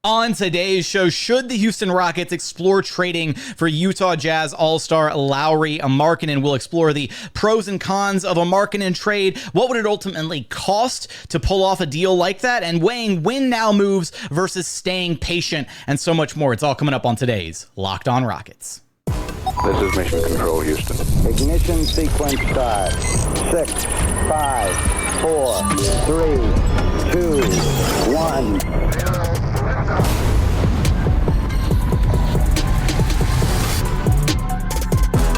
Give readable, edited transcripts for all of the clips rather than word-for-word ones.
On today's show, should the Houston Rockets explore trading for Utah Jazz All-Star Lauri Markkanen? We'll explore the pros and cons of a Markkanen trade. What would it ultimately cost to pull off a deal like that? And weighing win-now moves versus staying patient, and so much more. It's all coming up on today's Locked On Rockets. This is Mission Control, Houston. Ignition sequence start. 6, 5, 4, 3, 2, 1.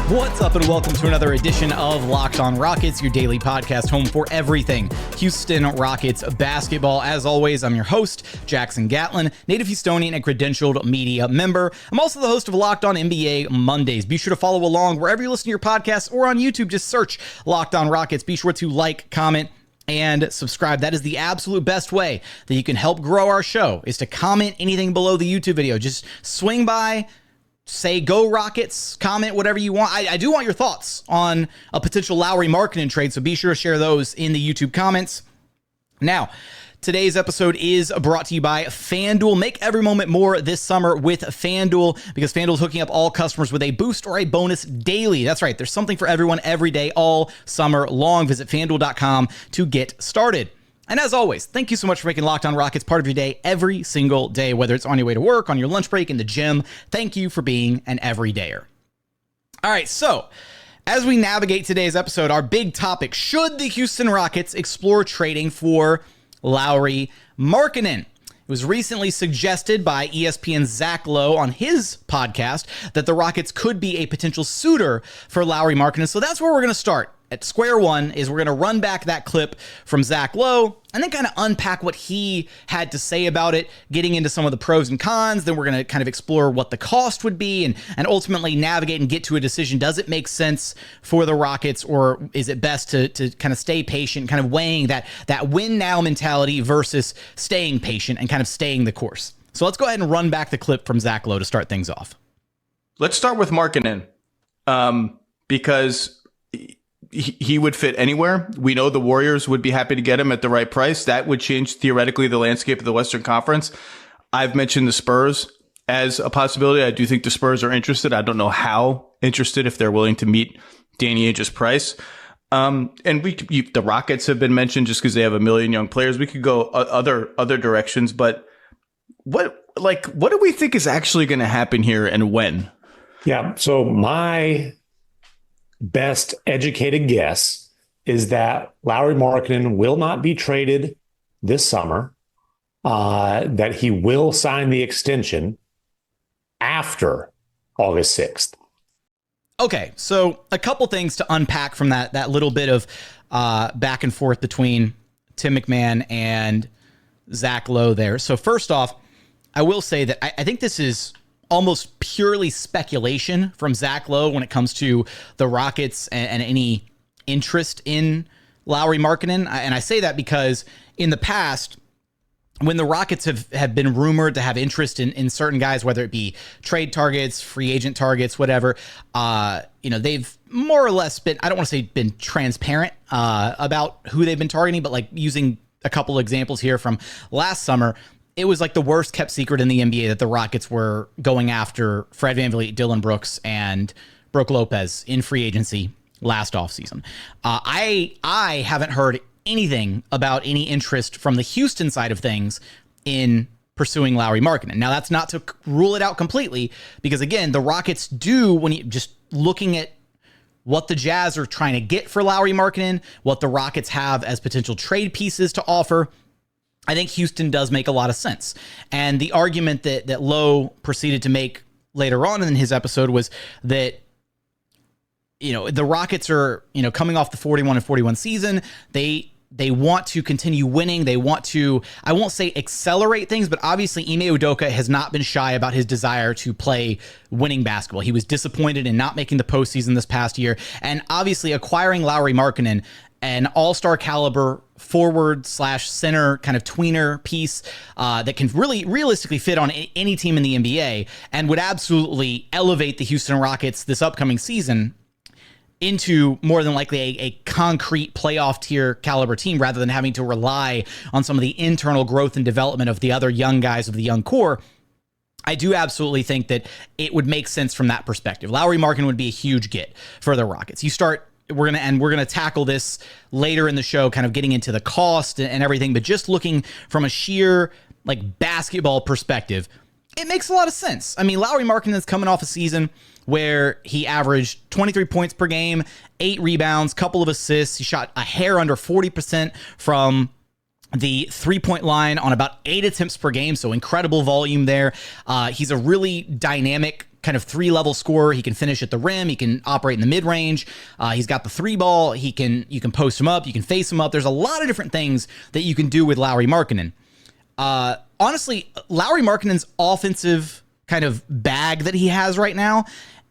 What's up, and welcome to another edition of Locked On Rockets, your daily podcast home for everything Houston Rockets basketball. As always, I'm your host, Jackson Gatlin, native Houstonian and credentialed media member. I'm also the host of Locked On NBA Mondays. Be sure to follow along wherever you listen to your podcasts or on YouTube. Just search Locked On Rockets. Be sure to like, comment, and subscribe. That is the absolute best way that you can help grow our show, is to comment anything below the YouTube video. Just swing by, say go Rockets, comment whatever you want. I do want your thoughts on a potential Lauri Markkanen trade, so be sure to share those in the YouTube comments. Now, today's episode is brought to you by FanDuel. Make every moment more this summer with FanDuel, because FanDuel is hooking up all customers with a boost or a bonus daily. That's right, there's something for everyone every day, all summer long. Visit FanDuel.com to get started. And as always, thank you so much for making Locked On Rockets part of your day every single day, whether it's on your way to work, on your lunch break, in the gym. Thank you for being an everydayer. All right, so as we navigate today's episode, our big topic: should the Houston Rockets explore trading for Lauri Markkanen? It was recently suggested by ESPN's Zach Lowe on his podcast that the Rockets could be a potential suitor for Lauri Markkanen. So that's where we're going to start. At square one is we're going to run back that clip from Zach Lowe and then kind of unpack what he had to say about it, getting into some of the pros and cons. Then we're going to kind of explore what the cost would be and ultimately navigate and get to a decision. Does it make sense for the Rockets, or is it best to kind of stay patient, kind of weighing that win now mentality versus staying patient and kind of staying the course? So let's go ahead and run back the clip from Zach Lowe to start things off. Let's start with Markkanen, because he would fit anywhere. We know the Warriors would be happy to get him at the right price. That would change theoretically the landscape of the Western Conference. I've mentioned the Spurs as a possibility. I do think the Spurs are interested. I don't know how interested, if they're willing to meet Danny Ainge's price. And the Rockets have been mentioned just because they have a million young players. We could go other directions, but what do we think is actually going to happen here, and when? Yeah. So my best educated guess is that Lauri Markkanen will not be traded this summer, that he will sign the extension after August 6th. Okay, so a couple things to unpack from that little bit of back and forth between Tim McMahon and Zach Lowe there. So first off, I will say that I think this is almost purely speculation from Zach Lowe when it comes to the Rockets and any interest in Lauri Markkanen. And I say that because in the past, when the Rockets have been rumored to have interest in certain guys, whether it be trade targets, free agent targets, whatever, they've more or less been, I don't want to say been transparent about who they've been targeting, but like using a couple examples here from last summer, it was like the worst kept secret in the NBA that the Rockets were going after Fred VanVleet, Dillon Brooks, and Brook Lopez in free agency last offseason. I haven't heard anything about any interest from the Houston side of things in pursuing Lauri Markkanen. Now, that's not to rule it out completely, because again, the Rockets do, when you just looking at what the Jazz are trying to get for Lauri Markkanen, what the Rockets have as potential trade pieces to offer, I think Houston does make a lot of sense. And the argument that Lowe proceeded to make later on in his episode was that, the Rockets are, coming off the 41-41 season. They want to continue winning. They want to, I won't say accelerate things, but obviously Ime Udoka has not been shy about his desire to play winning basketball. He was disappointed in not making the postseason this past year. And obviously acquiring Lauri Markkanen, an all-star caliber forward/center kind of tweener piece that can really realistically fit on any team in the NBA and would absolutely elevate the Houston Rockets this upcoming season. into more than likely a concrete playoff tier caliber team rather than having to rely on some of the internal growth and development of the other young guys of the young core. I do absolutely think that it would make sense from that perspective. Lauri Markkanen would be a huge get for the Rockets. We're gonna tackle this later in the show, kind of getting into the cost and everything, but just looking from a sheer like basketball perspective, it makes a lot of sense. I mean, Lauri Markkanen is coming off a season where he averaged 23 points per game, 8 rebounds, couple of assists. He shot a hair under 40% from the 3-point line on about 8 attempts per game, so incredible volume there. He's a really dynamic kind of 3-level scorer. He can finish at the rim. He can operate in the mid-range. He's got the 3-ball. You can post him up. You can face him up. There's a lot of different things that you can do with Lauri Markkanen. Honestly, Lauri Markkanen's offensive kind of bag that he has right now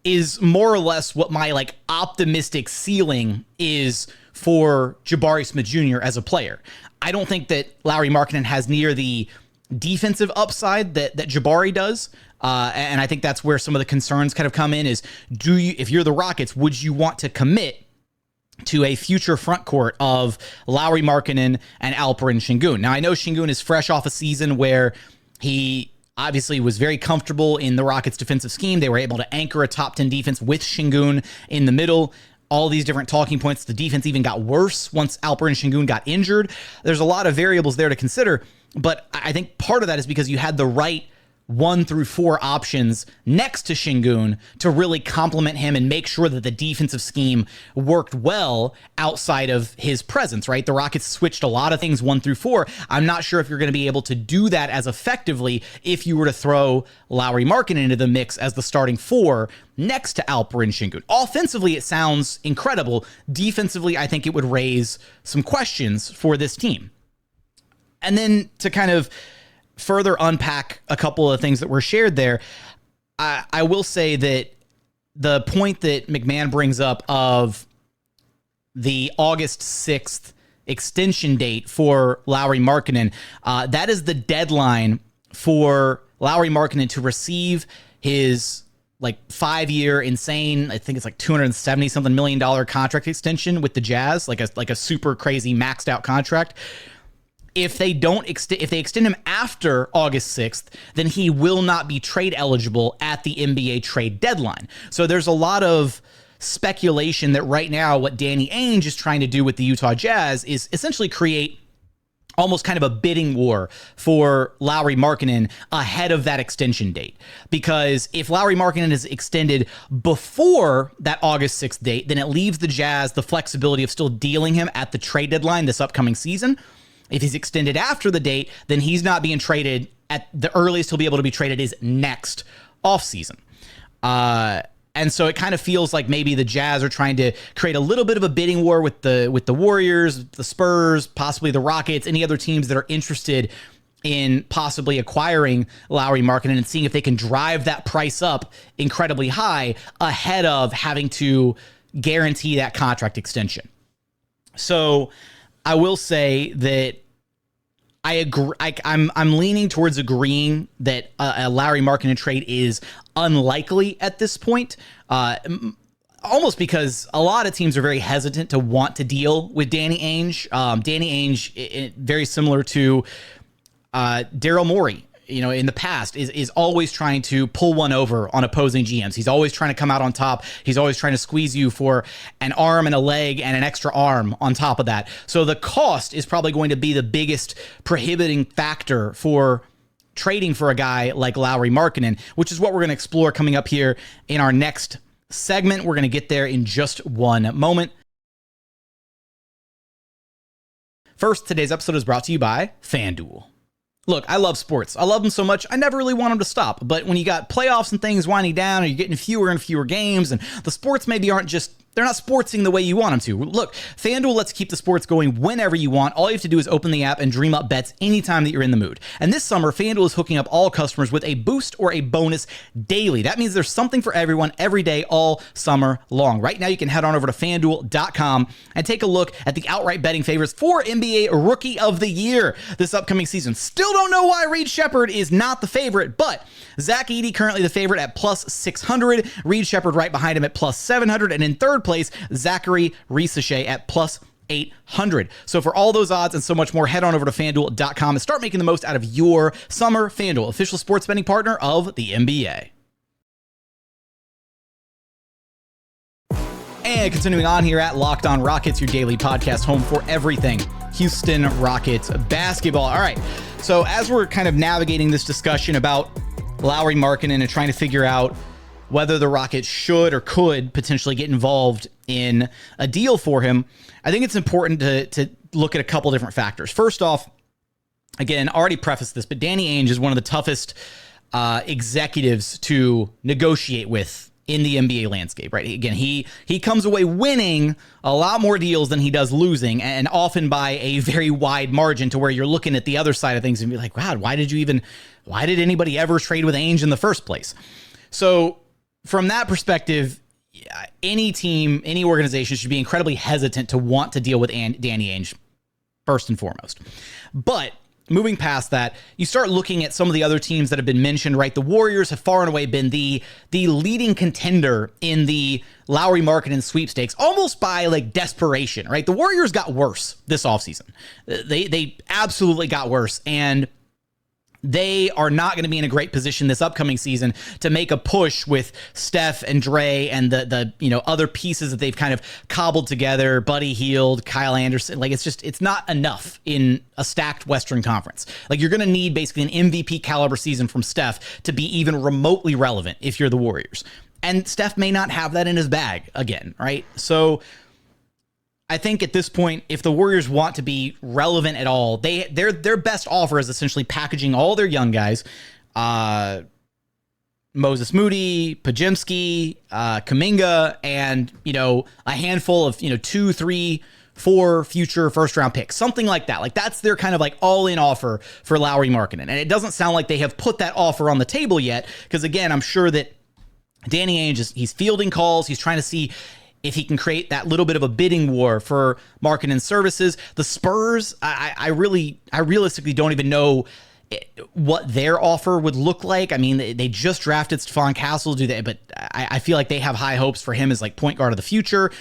is more or less what my like optimistic ceiling is for Jabari Smith Jr. as a player. I don't think that Lauri Markkanen has near the defensive upside that Jabari does. And I think that's where some of the concerns kind of come in is, if you're the Rockets, would you want to commit to a future front court of Lauri Markkanen and Alperen Sengun? Now, I know Sengun is fresh off a season where he obviously was very comfortable in the Rockets' defensive scheme. They were able to anchor a top 10 defense with Sengun in the middle. All these different talking points. The defense even got worse once Alperen Sengun got injured. There's a lot of variables there to consider, but I think part of that is because you had the right 1 through 4 options next to Sengun to really complement him and make sure that the defensive scheme worked well outside of his presence, right? The Rockets switched a lot of things 1 through 4. I'm not sure if you're going to be able to do that as effectively if you were to throw Lauri Markkanen into the mix as the starting 4 next to Alperen Sengun. Offensively, it sounds incredible. Defensively, I think it would raise some questions for this team. And then to kind of further unpack a couple of things that were shared there, I will say that the point that McMahon brings up of the August 6th extension date for Lauri Markkanen, that is the deadline for Lauri Markkanen to receive his like 5-year insane, I think it's like $270 something million contract extension with the Jazz, like a super crazy maxed out contract. If they extend him after August 6th, then he will not be trade eligible at the NBA trade deadline. So there's a lot of speculation that right now what Danny Ainge is trying to do with the Utah Jazz is essentially create almost kind of a bidding war for Lauri Markkanen ahead of that extension date. Because if Lauri Markkanen is extended before that August 6th date, then it leaves the Jazz the flexibility of still dealing him at the trade deadline this upcoming season. If he's extended after the date, then he's not being traded. At the earliest he'll be able to be traded is next offseason. And so it kind of feels like maybe the Jazz are trying to create a little bit of a bidding war with the Warriors, the Spurs, possibly the Rockets, any other teams that are interested in possibly acquiring Lauri Markkanen and seeing if they can drive that price up incredibly high ahead of having to guarantee that contract extension. So I will say that I agree. I'm leaning towards agreeing that a Lauri Markkanen trade is unlikely at this point, almost because a lot of teams are very hesitant to want to deal with Danny Ainge. Danny Ainge, very similar to Daryl Morey, in the past, is always trying to pull one over on opposing GMs. He's always trying to come out on top. He's always trying to squeeze you for an arm and a leg and an extra arm on top of that. So the cost is probably going to be the biggest prohibiting factor for trading for a guy like Lauri Markkanen, which is what we're going to explore coming up here in our next segment. We're going to get there in just one moment. First, today's episode is brought to you by FanDuel. Look, I love sports. I love them so much, I never really want them to stop. But when you got playoffs and things winding down, or you're getting fewer and fewer games, and the sports maybe they're not sportsing the way you want them to. Look, FanDuel lets keep the sports going whenever you want. All you have to do is open the app and dream up bets anytime that you're in the mood. And this summer, FanDuel is hooking up all customers with a boost or a bonus daily. That means there's something for everyone every day, all summer long. Right now, you can head on over to FanDuel.com and take a look at the outright betting favorites for NBA Rookie of the Year this upcoming season. Still don't know why Reed Shepherd is not the favorite, but Zach Edey currently the favorite at plus 600. Reed Shepherd right behind him at plus 700. And in third place, Zachary Risache at plus 800. So for all those odds and so much more, head on over to FanDuel.com and start making the most out of your summer. FanDuel, official sports betting partner of the NBA. And continuing on here at Locked On Rockets, your daily podcast home for everything Houston Rockets basketball. All right, so as we're kind of navigating this discussion about Lauri Markkanen and trying to figure out whether the Rockets should or could potentially get involved in a deal for him, I think it's important to look at a couple different factors. First off, again, already prefaced this, but Danny Ainge is one of the toughest executives to negotiate with in the NBA landscape, right? Again, he comes away winning a lot more deals than he does losing, and often by a very wide margin, to where you're looking at the other side of things and be like, wow, why did anybody ever trade with Ainge in the first place? So from that perspective, any team, any organization should be incredibly hesitant to want to deal with Danny Ainge first and foremost. But moving past that, you start looking at some of the other teams that have been mentioned, right? The Warriors have far and away been the leading contender in the Lauri Markkanen sweepstakes, almost by like desperation, right? The Warriors got worse this offseason. They absolutely got worse, and they are not going to be in a great position this upcoming season to make a push with Steph and Dre and the other pieces that they've kind of cobbled together, Buddy Hield, Kyle Anderson. Like, it's not enough in a stacked Western Conference. Like, you're going to need basically an MVP caliber season from Steph to be even remotely relevant if you're the Warriors. And Steph may not have that in his bag again, right? So I think at this point, if the Warriors want to be relevant at all, their best offer is essentially packaging all their young guys, Moses Moody, Podziemski, Kuminga, and a handful of 2, 3, 4 future first round picks, something like that. Like, that's their kind of like all in offer for Lauri Markkanen, and it doesn't sound like they have put that offer on the table yet. Because again, I'm sure that Danny Ainge he's fielding calls, he's trying to see if he can create that little bit of a bidding war for Markkanen's services. The Spurs, I realistically don't even know what their offer would look like. I mean, they just drafted Stephon Castle, but I feel like they have high hopes for him as like point guard of the future.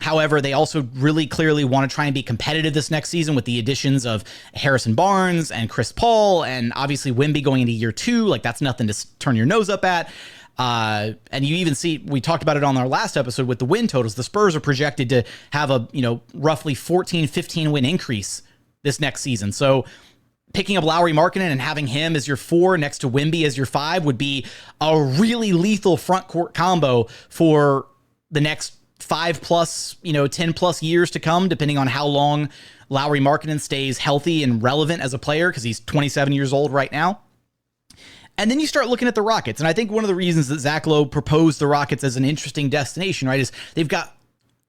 However, they also really clearly want to try and be competitive this next season with the additions of Harrison Barnes and Chris Paul, and obviously Wemby going into year 2. Like, that's nothing to turn your nose up at. And you even see, we talked about it on our last episode with the win totals. The Spurs are projected to have a, roughly 14, 15 win increase this next season. So picking up Lauri Markkanen and having him as your 4 next to Wemby as your 5 would be a really lethal front court combo for the next 5 plus, 10 plus years to come, depending on how long Lauri Markkanen stays healthy and relevant as a player, because he's 27 years old right now. And then you start looking at the Rockets. And I think one of the reasons that Zach Lowe proposed the Rockets as an interesting destination, right, is they've got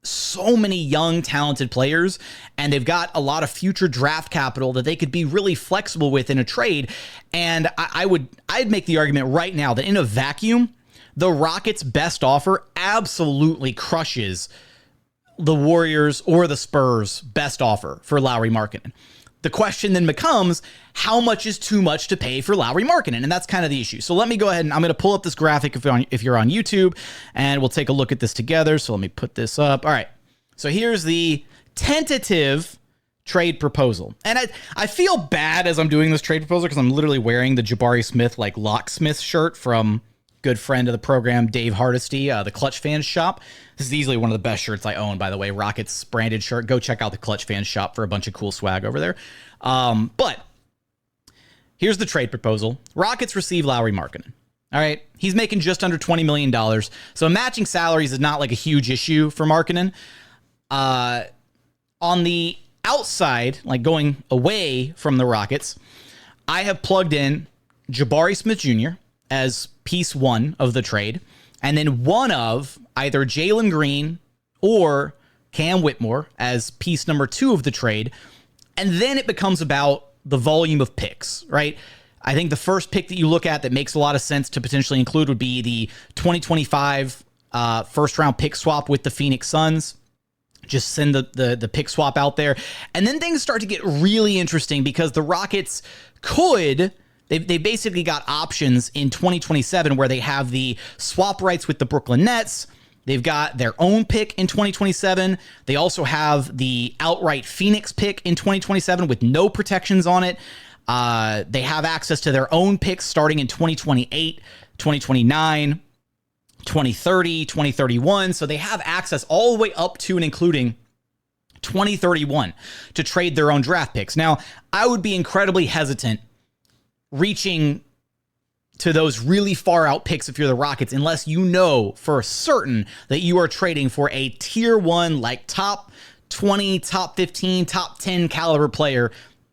so many young, talented players, and they've got a lot of future draft capital that they could be really flexible with in a trade. And I'd make the argument right now that in a vacuum, the Rockets' best offer absolutely crushes the Warriors or the Spurs' best offer for Lauri Markkanen. The question then becomes, how much is too much to pay for Lauri Markkanen? And that's kind of the issue. So let me go ahead and I'm going to pull up this graphic if you're on YouTube, and we'll take a look at this together. So let me put this up. All right. So here's the tentative trade proposal. And I feel bad as I'm doing this trade proposal because I'm literally wearing the Jabari Smith, like locksmith shirt from good friend of the program, Dave Hardesty, the Clutch Fans Shop. This is easily one of the best shirts I own, by the way. Rockets branded shirt. Go check out the Clutch Fans Shop for a bunch of cool swag over there. But here's the trade proposal. Rockets receive Lauri Markkanen. All right. He's making just under $20 million. So matching salaries is not like a huge issue for Markkanen. On the outside, like going away from the Rockets, I have plugged in Jabari Smith Jr. as piece 1 of the trade, and then one of either Jalen Green or Cam Whitmore as piece number 2 of the trade. And then it becomes about the volume of picks, right? I think the first pick that you look at that makes a lot of sense to potentially include would be the 2025 first round pick swap with the Phoenix Suns. Just send the pick swap out there. And then things start to get really interesting because the Rockets could... They basically got options in 2027 where they have the swap rights with the Brooklyn Nets, They've got their own pick in 2027. They also have the outright Phoenix pick in 2027 with no protections on it. They have access to their own picks starting in 2028, 2029, 2030, 2031. So they have access all the way up to and including 2031 to trade their own draft picks. Now, I would be incredibly hesitant reaching to those really far out picks if you're the Rockets, unless you know for certain that you are trading for a tier 1, like top 20, top 15, top 10 caliber player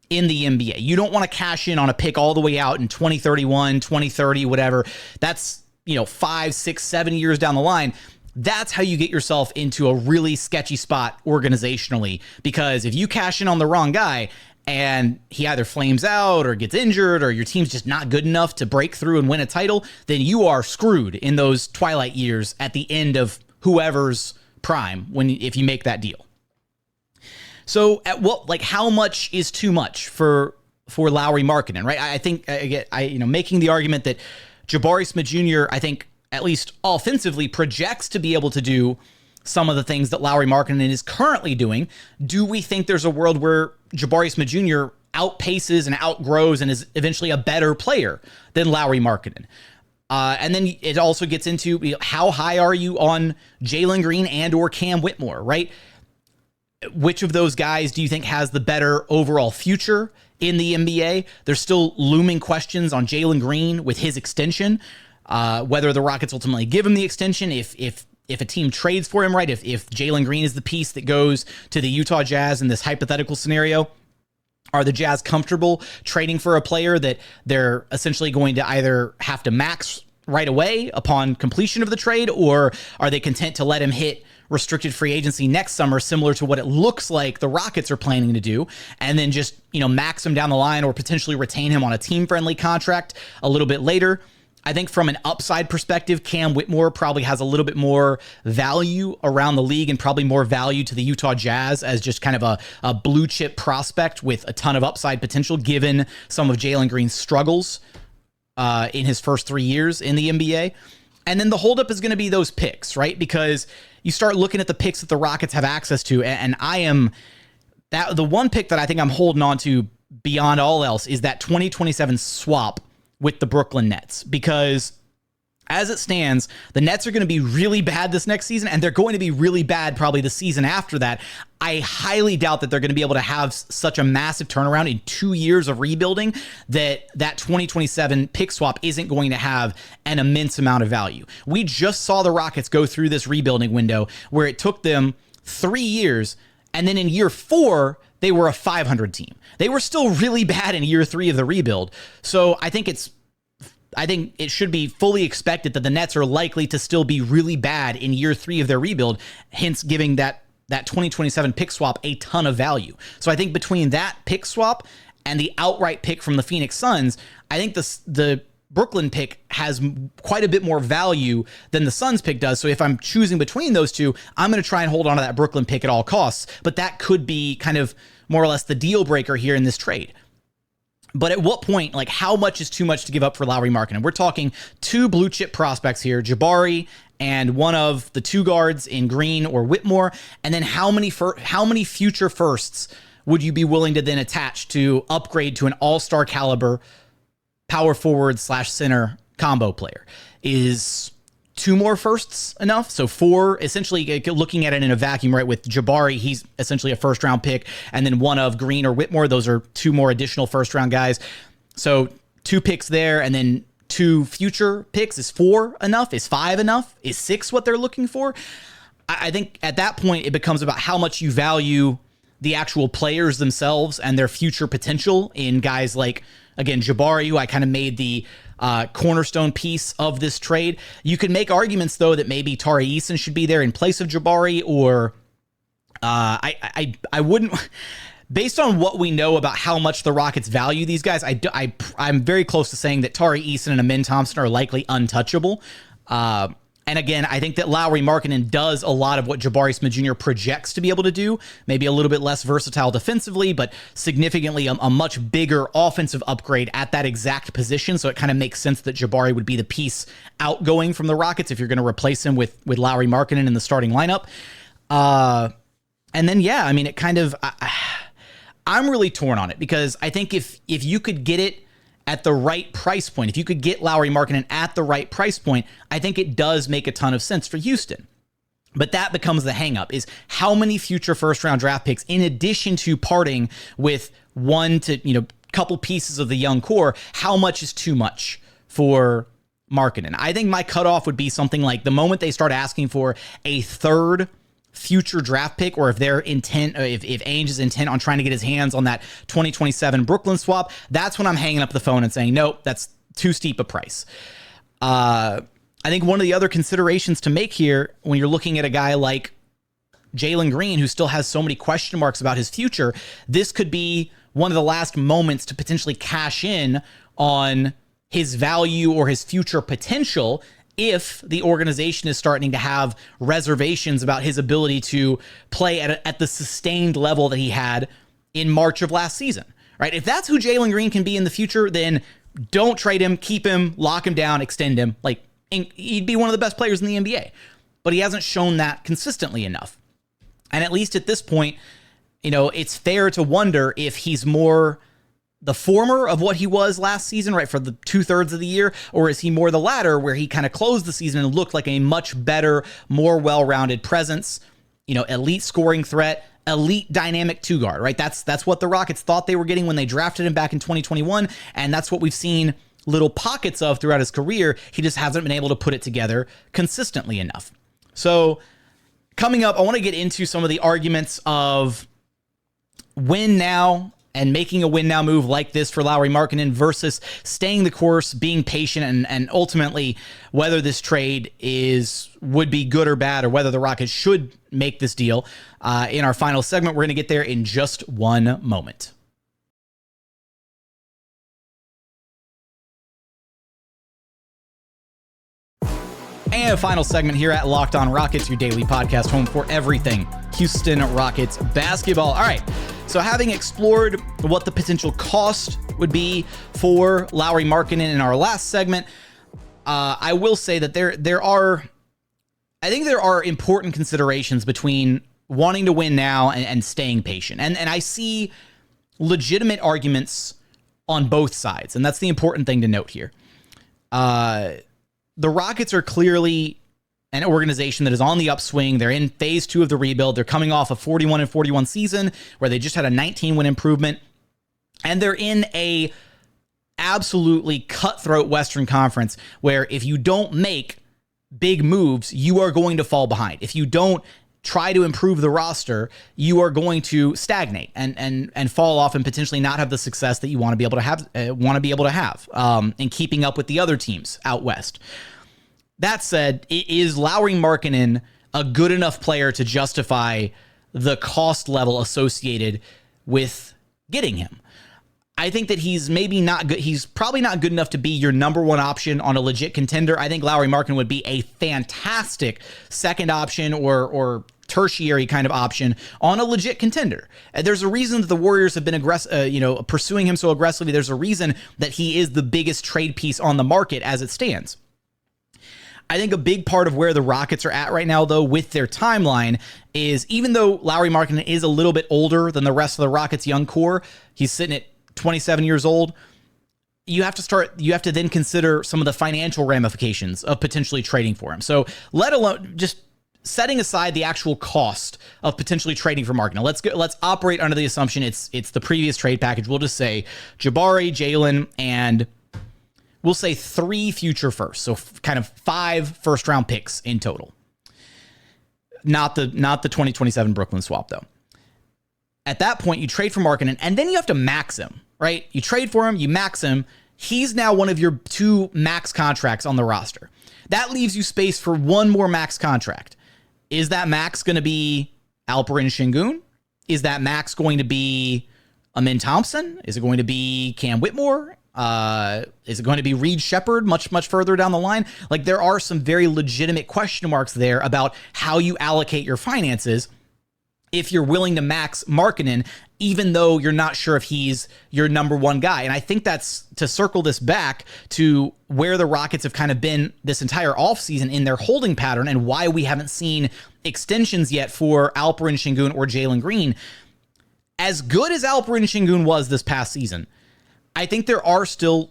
in the NBA. You don't want to cash in on a pick all the way out in 2031, 2030, whatever. That's, 5, 6, 7 years down the line. That's how you get yourself into a really sketchy spot organizationally, because if you cash in on the wrong guy and he either flames out or gets injured or your team's just not good enough to break through and win a title, then you are screwed in those twilight years at the end of whoever's prime if you make that deal. So at how much is too much for Lauri Markkanen, right? I think making the argument that Jabari Smith Jr., I think at least offensively projects to be able to do some of the things that Lauri Markkanen is currently doing. Do we think there's a world where Jabari Smith Jr. outpaces and outgrows and is eventually a better player than Lauri Markkanen? And then it also gets into how high are you on Jalen Green and or Cam Whitmore, right? Which of those guys do you think has the better overall future in the NBA? There's still looming questions on Jalen Green with his extension, whether the Rockets ultimately give him the extension, if a team trades for him, right? If Jalen Green is the piece that goes to the Utah Jazz in this hypothetical scenario, are the Jazz comfortable trading for a player that they're essentially going to either have to max right away upon completion of the trade, or are they content to let him hit restricted free agency next summer, similar to what it looks like the Rockets are planning to do, and then just, max him down the line or potentially retain him on a team-friendly contract a little bit later? I think from an upside perspective, Cam Whitmore probably has a little bit more value around the league and probably more value to the Utah Jazz as just kind of a blue chip prospect with a ton of upside potential, given some of Jalen Green's struggles in his first 3 years in the NBA. And then the holdup is going to be those picks, right? Because you start looking at the picks that the Rockets have access to, and the one pick that I think I'm holding on to beyond all else is that 2027 swap with the Brooklyn Nets, because as it stands, the Nets are going to be really bad this next season, and they're going to be really bad probably the season after that. I highly doubt that they're going to be able to have such a massive turnaround in 2 years of rebuilding that 2027 pick swap isn't going to have an immense amount of value. We just saw the Rockets go through this rebuilding window where it took them 3 years, and then in year 4, they were a 500 team. They were still really bad in year 3 of the rebuild. So I think it should be fully expected that the Nets are likely to still be really bad in year 3 of their rebuild, hence giving that 2027 pick swap a ton of value. So I think between that pick swap and the outright pick from the Phoenix Suns, I think the Brooklyn pick has quite a bit more value than the Suns pick does. So if I'm choosing between those two, I'm going to try and hold on to that Brooklyn pick at all costs. But that could be kind of more or less the deal breaker here in this trade. But at what point, how much is too much to give up for Lauri Markkanen? We're talking 2 blue chip prospects here, Jabari and one of the 2 guards in Green or Whitmore. And then how many future firsts would you be willing to then attach to upgrade to an all-star caliber power forward / center combo player? Is 2 more firsts enough? So 4, essentially looking at it in a vacuum, right? With Jabari, he's essentially a first round pick, and then one of Green or Whitmore, those are 2 more additional first round guys. So 2 picks there, and then 2 future picks. Is 4 enough? Is 5 enough? Is 6 what they're looking for? I think at that point, it becomes about how much you value the actual players themselves and their future potential in guys like, again, Jabari, who I kind of made the cornerstone piece of this trade. You could make arguments, though, that maybe Tari Eason should be there in place of Jabari, or I wouldn't. Based on what we know about how much the Rockets value these guys, I'm very close to saying that Tari Eason and Amin Thompson are likely untouchable. And again, I think that Lauri Markkanen does a lot of what Jabari Smith Jr. projects to be able to do, maybe a little bit less versatile defensively, but significantly a much bigger offensive upgrade at that exact position. So it kind of makes sense that Jabari would be the piece outgoing from the Rockets if you're going to replace him with Lauri Markkanen in the starting lineup. And then, yeah, I mean, it kind of, I'm really torn on it because I think if you could get it at the right price point, if you could get Lauri Markkanen at the right price point, I think it does make a ton of sense for Houston. But that becomes the hang-up, is how many future first-round draft picks, in addition to parting with one to, couple pieces of the young core, how much is too much for Markkanen? I think my cutoff would be something like the moment they start asking for a third future draft pick, or if their intent, if Ainge is intent on trying to get his hands on that 2027 Brooklyn swap, that's when I'm hanging up the phone and saying, nope, that's too steep a price. I think one of the other considerations to make here, when you're looking at a guy like Jalen Green, who still has so many question marks about his future, this could be one of the last moments to potentially cash in on his value or his future potential if the organization is starting to have reservations about his ability to play at the sustained level that he had in March of last season, right? If that's who Jalen Green can be in the future, then don't trade him, keep him, lock him down, extend him. Like, he'd be one of the best players in the NBA, but he hasn't shown that consistently enough. And at least at this point, it's fair to wonder if he's more the former of what he was last season, right, for the 2/3 of the year, or is he more the latter where he kind of closed the season and looked like a much better, more well-rounded presence, elite scoring threat, elite dynamic two guard, right? That's what the Rockets thought they were getting when they drafted him back in 2021, and that's what we've seen little pockets of throughout his career. He just hasn't been able to put it together consistently enough. So coming up, I want to get into some of the arguments of win now and making a win now move like this for Lauri Markkanen versus staying the course, being patient, and ultimately whether this trade would be good or bad, or whether the Rockets should make this deal. In our final segment, we're going to get there in just one moment. And final segment here at Locked On Rockets, your daily podcast home for everything Houston Rockets basketball. All right, so having explored what the potential cost would be for Lauri Markkanen in our last segment, I will say that there are important considerations between wanting to win now and staying patient. And I see legitimate arguments on both sides, and that's the important thing to note here. The Rockets are clearly an organization that is on the upswing. They're in phase 2 of the rebuild. They're coming off a 41-41 season where they just had a 19-win improvement. And they're in a absolutely cutthroat Western Conference where if you don't make big moves, you are going to fall behind. If you don't try to improve the roster, you are going to stagnate and fall off and potentially not have the success that you want to be able to have in keeping up with the other teams out west. That said, is Lauri Markkanen a good enough player to justify the cost level associated with getting him? I think that he's maybe not good. He's probably not good enough to be your number one option on a legit contender. I think Lauri Markkanen would be a fantastic second option or tertiary kind of option on a legit contender. There's a reason that the Warriors have been pursuing him so aggressively. There's a reason that he is the biggest trade piece on the market as it stands. I think a big part of where the Rockets are at right now, though, with their timeline is even though Lauri Markkanen is a little bit older than the rest of the Rockets' young core, he's sitting at 27 years old. You have to then consider some of the financial ramifications of potentially trading for him. So let alone just setting aside the actual cost of potentially trading for Markkanen. Let's operate under the assumption it's the previous trade package. We'll just say Jabari, Jalen, and we'll say 3 future firsts. So kind of 5 first-round picks in total. Not the 2027 Brooklyn swap, though. At that point, you trade for Markkanen, and then you have to max him, right? You trade for him, you max him. He's now one of your 2 max contracts on the roster. That leaves you space for one more max contract. Is that max going to be Alperen Sengun? Is that max going to be Thompson? Is it going to be Cam Whitmore? Is it going to be Reed Shepherd much further down the line? Like, there are some very legitimate question marks there about how you allocate your finances if you're willing to max Markkanen, even though you're not sure if he's your number one guy. And I think that's to circle this back to where the Rockets have kind of been this entire offseason in their holding pattern and why we haven't seen extensions yet for Alperen Sengun or Jalen Green. As good as Alperen Sengun was this past season, I think there are still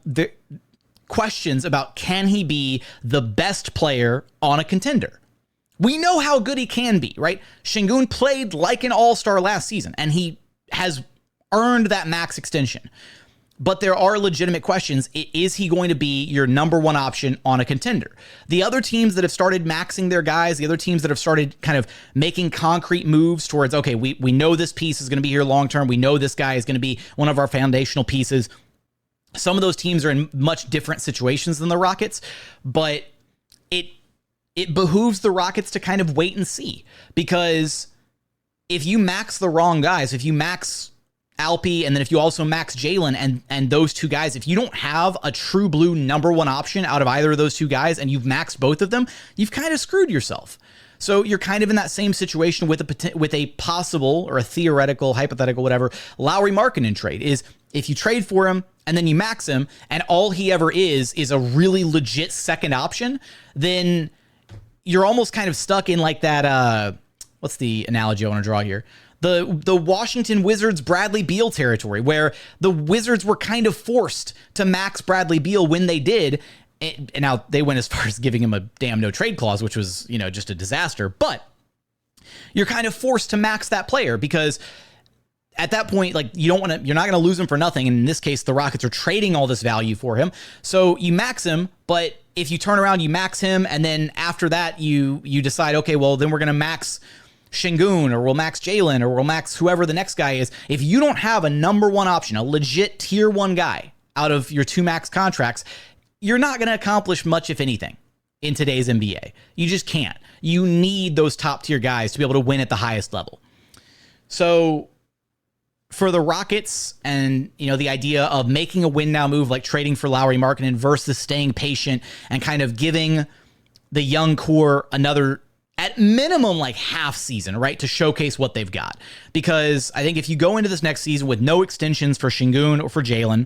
questions about, can he be the best player on a contender? We know how good he can be, right? Sengun played like an all-star last season, and he has earned that max extension. But there are legitimate questions. Is he going to be your number one option on a contender? The other teams that have started maxing their guys, the other teams that have started kind of making concrete moves towards, okay, we know this piece is going to be here long-term. We know this guy is going to be one of our foundational pieces. Some of those teams are in much different situations than the Rockets, but it behooves the Rockets to kind of wait and see, because if you max the wrong guys, if you max Alpi, and then if you also max Jalen and those two guys, if you don't have a true blue number one option out of either of those two guys and you've maxed both of them, you've kind of screwed yourself. So you're kind of in that same situation with a possible or a theoretical, hypothetical, whatever, Lauri Markkanen trade. Is if you trade for him and then you max him and all he ever is a really legit second option, then you're almost kind of stuck in like that, what's the analogy I want to draw here? The Washington Wizards Bradley Beal territory, where the Wizards were kind of forced to max Bradley Beal when they did. And now they went as far as giving him a damn no trade clause, which was, just a disaster. But you're kind of forced to max that player because at that point, like, you're not going to lose him for nothing. And in this case, the Rockets are trading all this value for him. So you max him, but if you turn around, you max him, and then after that, you decide, okay, well, then we're going to max Sengun, or we'll max Jalen, or we'll max whoever the next guy is. If you don't have a number one option, a legit tier one guy out of your two max contracts, you're not going to accomplish much, if anything, in today's NBA. You just can't. You need those top tier guys to be able to win at the highest level. So for the Rockets and, the idea of making a win now move, like trading for Lauri Markkanen versus staying patient and kind of giving the young core another, at minimum, like half season, right, to showcase what they've got. Because I think if you go into this next season with no extensions for Sengun or for Jalen,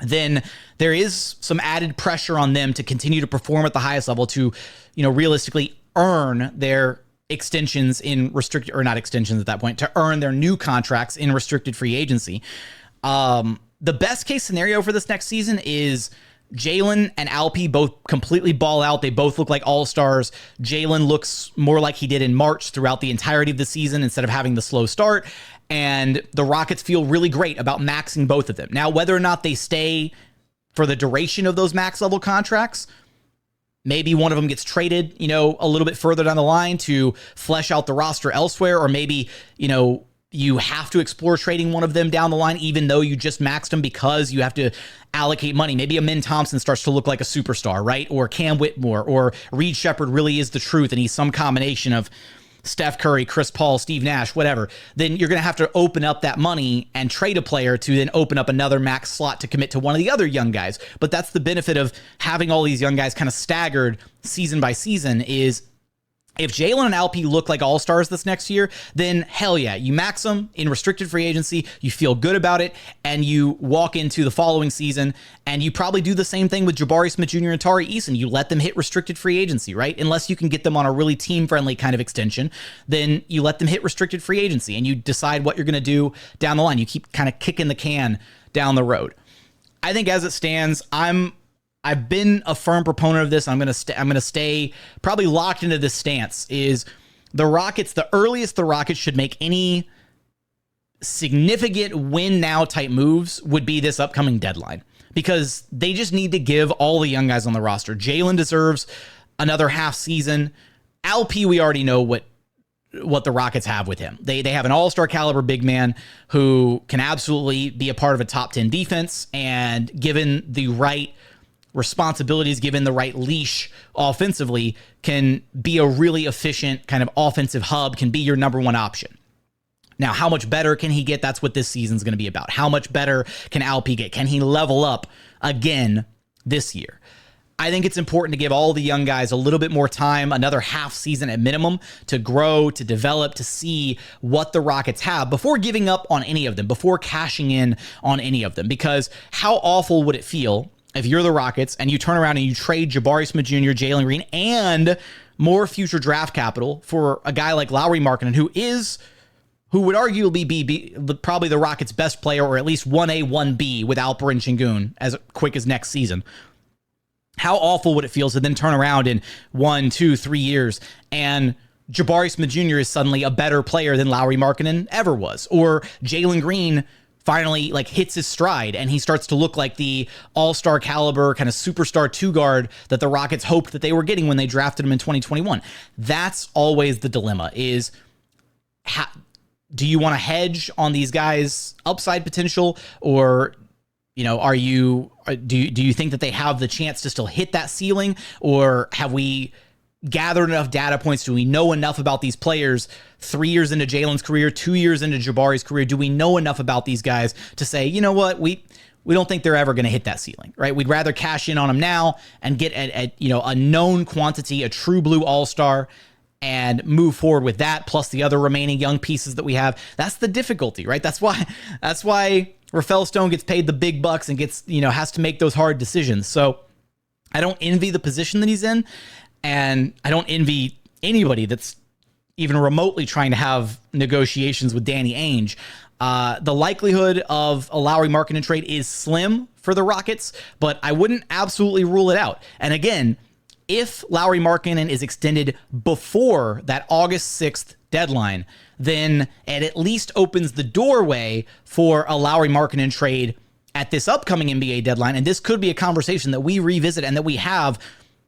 then there is some added pressure on them to continue to perform at the highest level to, realistically earn their extensions in restricted, or not extensions at that point, to earn their new contracts in restricted free agency. The best case scenario for this next season is Jalen and Alpi both completely ball out. They both look like all-stars. Jalen looks more like he did in March throughout the entirety of the season instead of having the slow start. And the Rockets feel really great about maxing both of them. Now, whether or not they stay for the duration of those max level contracts, maybe one of them gets traded, a little bit further down the line to flesh out the roster elsewhere, or maybe, you have to explore trading one of them down the line, even though you just maxed them because you have to allocate money. Maybe a Thompson starts to look like a superstar, right? Or Cam Whitmore, or Reed Shepherd really is the truth, and he's some combination of Steph Curry, Chris Paul, Steve Nash, whatever. Then you're going to have to open up that money and trade a player to then open up another max slot to commit to one of the other young guys. But that's the benefit of having all these young guys kind of staggered season by season, is if Jalen and Alpi look like all-stars this next year, then hell yeah, you max them in restricted free agency, you feel good about it, and you walk into the following season, and you probably do the same thing with Jabari Smith Jr. and Tari Eason. You let them hit restricted free agency, right? Unless you can get them on a really team-friendly kind of extension, then you let them hit restricted free agency, and you decide what you're going to do down the line. You keep kind of kicking the can down the road. I think as it stands, I've been a firm proponent of this. I'm going to stay probably locked into this stance. Is the Rockets, the earliest the Rockets should make any significant win now type moves would be this upcoming deadline, because they just need to give all the young guys on the roster. Jalen deserves another half season. Alpi, we already know what the Rockets have with him. They have an all-star caliber big man who can absolutely be a part of a top 10 defense, and given the right responsibilities, given the right leash offensively, can be a really efficient kind of offensive hub, can be your number one option. Now, how much better can he get? That's what this season's going to be about. How much better can Alp get? Can he level up again this year? I think it's important to give all the young guys a little bit more time, another half season at minimum, to grow, to develop, to see what the Rockets have before giving up on any of them, before cashing in on any of them. Because how awful would it feel if you're the Rockets and you turn around and you trade Jabari Smith Jr., Jalen Green, and more future draft capital for a guy like Lauri Markkanen, who would arguably be probably the Rockets' best player, or at least 1A, 1B with Alperen Sengun as quick as next season. How awful would it feel to then turn around in 1, 2, 3 years and Jabari Smith Jr. is suddenly a better player than Lauri Markkanen ever was, or Jalen Green finally hits his stride and he starts to look like the all-star caliber kind of superstar two guard that the Rockets hoped that they were getting when they drafted him in 2021. That's always the dilemma, is do you want to hedge on these guys' upside potential, or do you think that they have the chance to still hit that ceiling, or have we gathered enough data points? Do we know enough about these players 3 years into Jalen's career, 2 years into Jabari's career? Do we know enough about these guys to say, you know what, we don't think they're ever going to hit that ceiling, right? We'd rather cash in on them now and get a known quantity, a true blue all-star, and move forward with that, plus the other remaining young pieces that we have. That's the difficulty, right? That's why Rafael Stone gets paid the big bucks and has to make those hard decisions. So I don't envy the position that he's in, and I don't envy anybody that's even remotely trying to have negotiations with Danny Ainge. The likelihood of a Lauri Markkanen trade is slim for the Rockets, but I wouldn't absolutely rule it out. And again, if Lauri Markkanen is extended before that August 6th deadline, then it at least opens the doorway for a Lauri Markkanen trade at this upcoming NBA deadline. And this could be a conversation that we revisit and that we have,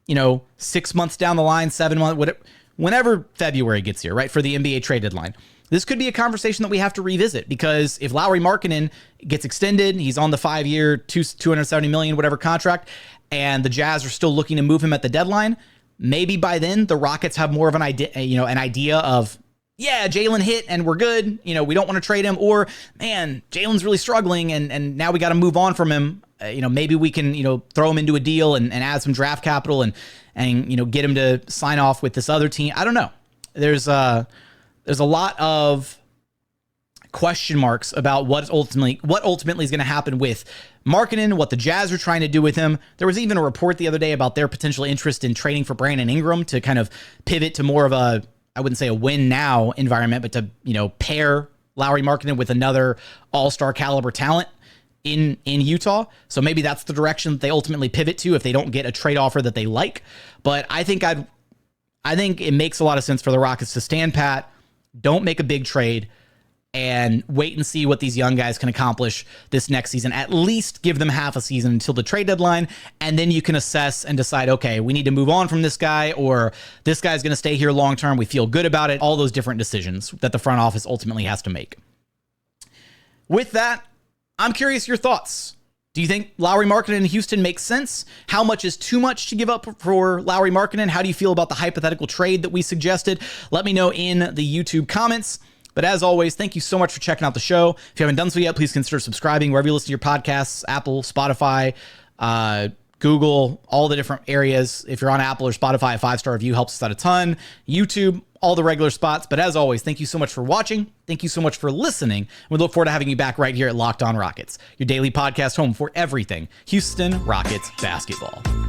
6 months down the line, 7 months, whenever February gets here, right, for the NBA trade deadline. This could be a conversation that we have to revisit, because if Lauri Markkanen gets extended, he's on the 5-year, $270 million, whatever contract, and the Jazz are still looking to move him at the deadline, maybe by then the Rockets have more of an idea of, yeah, Jalen hit and we're good. We don't want to trade him, or man, Jalen's really struggling and now we got to move on from him. Maybe we can, throw him into a deal and add some draft capital and get him to sign off with this other team. I don't know. There's a lot of question marks about what ultimately is going to happen with Markkanen, what the Jazz are trying to do with him. There was even a report the other day about their potential interest in trading for Brandon Ingram to kind of pivot to more of a, I wouldn't say a win now environment, but to, pair Lauri Markkanen with another all-star caliber talent in Utah. So maybe that's the direction that they ultimately pivot to if they don't get a trade offer that they like. But I think it makes a lot of sense for the Rockets to stand pat, don't make a big trade, and wait and see what these young guys can accomplish this next season. At least give them half a season until the trade deadline, and then you can assess and decide, okay, we need to move on from this guy, or this guy's going to stay here long term. We feel good about it. All those different decisions that the front office ultimately has to make. With that, I'm curious your thoughts. Do you think Lauri Markkanen in Houston makes sense? How much is too much to give up for Lauri Markkanen? How do you feel about the hypothetical trade that we suggested? Let me know in the YouTube comments. But as always, thank you so much for checking out the show. If you haven't done so yet, please consider subscribing wherever you listen to your podcasts, Apple, Spotify, Google, all the different areas. If you're on Apple or Spotify, a 5-star review helps us out a ton. YouTube, all the regular spots. But as always, thank you so much for watching. Thank you so much for listening. We look forward to having you back right here at Locked On Rockets, your daily podcast home for everything Houston Rockets basketball.